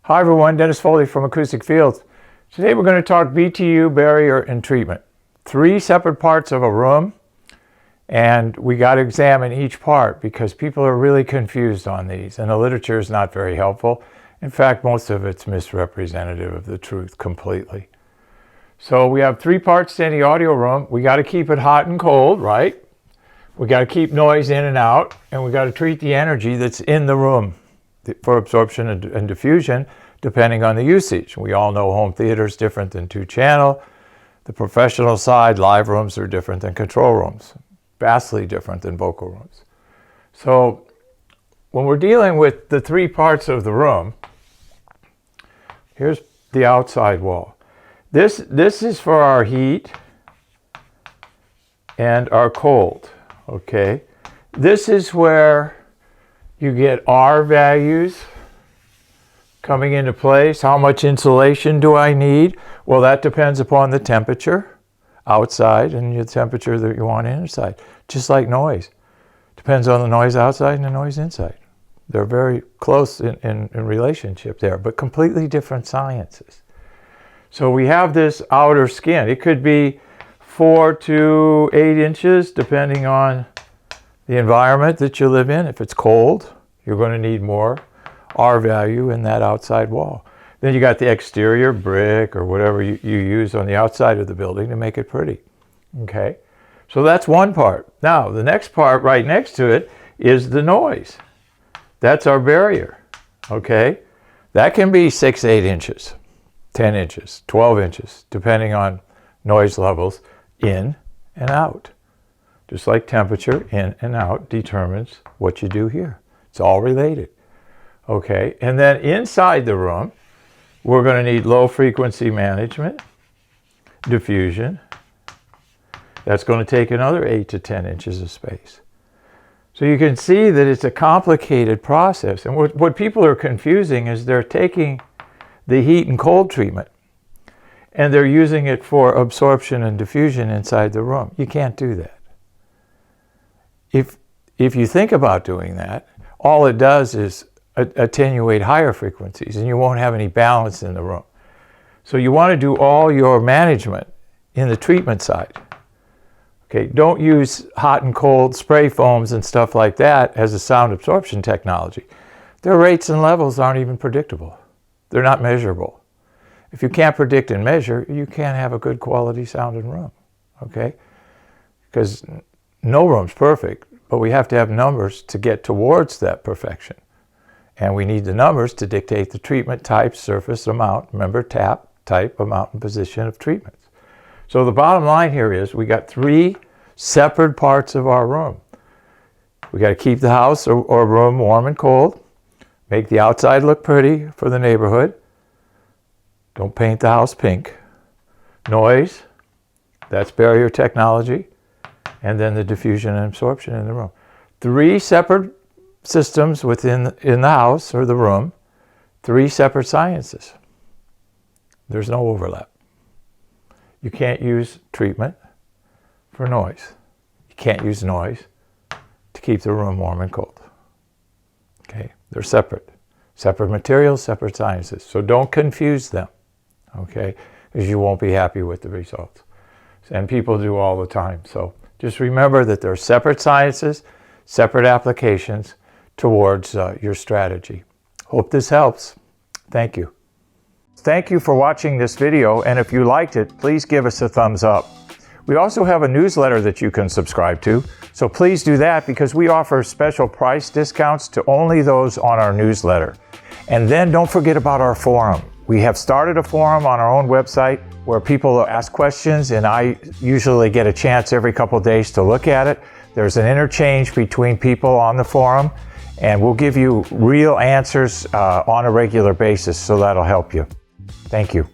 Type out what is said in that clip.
Hi everyone, Dennis Foley from Acoustic Fields. Today we're going to talk Btu Barrier and Treatment. 3 separate parts of a room, and we got to examine each part because people are really confused on these, and the literature is not very helpful. In fact, most of it's misrepresentative of the truth completely. So we have 3 parts to any audio room. We got to keep it hot and cold, right? We got to keep noise in and out, and we got to treat the energy that's in the room for absorption and diffusion, depending on the usage. We all know home theater is different than 2-channel. The professional side, live rooms are different than control rooms, vastly different than vocal rooms. So when we're dealing with the 3 parts of the room, here's the outside wall. This is for our heat and our cold, okay? This is where you get R values coming into place. How much insulation do I need? Well, that depends upon the temperature outside and the temperature that you want inside. Just like noise. Depends on the noise outside and the noise inside. They're very close in relationship there, but completely different sciences. So we have this outer skin. It could be 4 to 8 inches, depending on the environment that you live in. If it's cold, you're going to need more R value in that outside wall. Then you got the exterior brick or whatever you use on the outside of the building to make it pretty. Okay, so that's one part. Now the next part right next to it is the noise. That's our barrier. Okay, that can be 6, 8 inches, 10 inches, 12 inches, depending on noise levels in and out. Just like temperature in and out determines what you do here. It's all related. Okay, and then inside the room, we're going to need low frequency management, diffusion. That's going to take another 8 to 10 inches of space. So you can see that it's a complicated process. And what people are confusing is they're taking the heat and cold treatment and they're using it for absorption and diffusion inside the room. You can't do that. If you think about doing that, all it does is attenuate higher frequencies and you won't have any balance in the room. So you want to do all your management in the treatment side. Okay, don't use hot and cold spray foams and stuff like that as a sound absorption technology. Their rates and levels aren't even predictable. They're not measurable. If you can't predict and measure, you can't have a good quality sounding room. Okay, because no room's perfect, but we have to have numbers to get towards that perfection. And we need the numbers to dictate the treatment type, surface, amount. Remember, tap, type, amount, and position of treatments. So the bottom line here is we got 3 separate parts of our room. We got to keep the house or room warm and cold. Make the outside look pretty for the neighborhood. Don't paint the house pink. Noise, that's barrier technology. And then the diffusion and absorption in the room. 3 separate systems in the house or the room, 3 separate sciences. There's no overlap. You can't use treatment for noise. You can't use noise to keep the room warm and cold. Okay, they're separate. Separate materials, separate sciences. So don't confuse them, okay, because you won't be happy with the results. And people do all the time. So just remember that they're separate sciences, separate applications towards your strategy. Hope this helps. Thank you. Thank you for watching this video, and if you liked it, please give us a thumbs up. We also have a newsletter that you can subscribe to, so please do that because we offer special price discounts to only those on our newsletter. And then don't forget about our forum. We have started a forum on our own website where people ask questions, and I usually get a chance every couple of days to look at it. There's an interchange between people on the forum, and we'll give you real answers on a regular basis, so that'll help you. Thank you.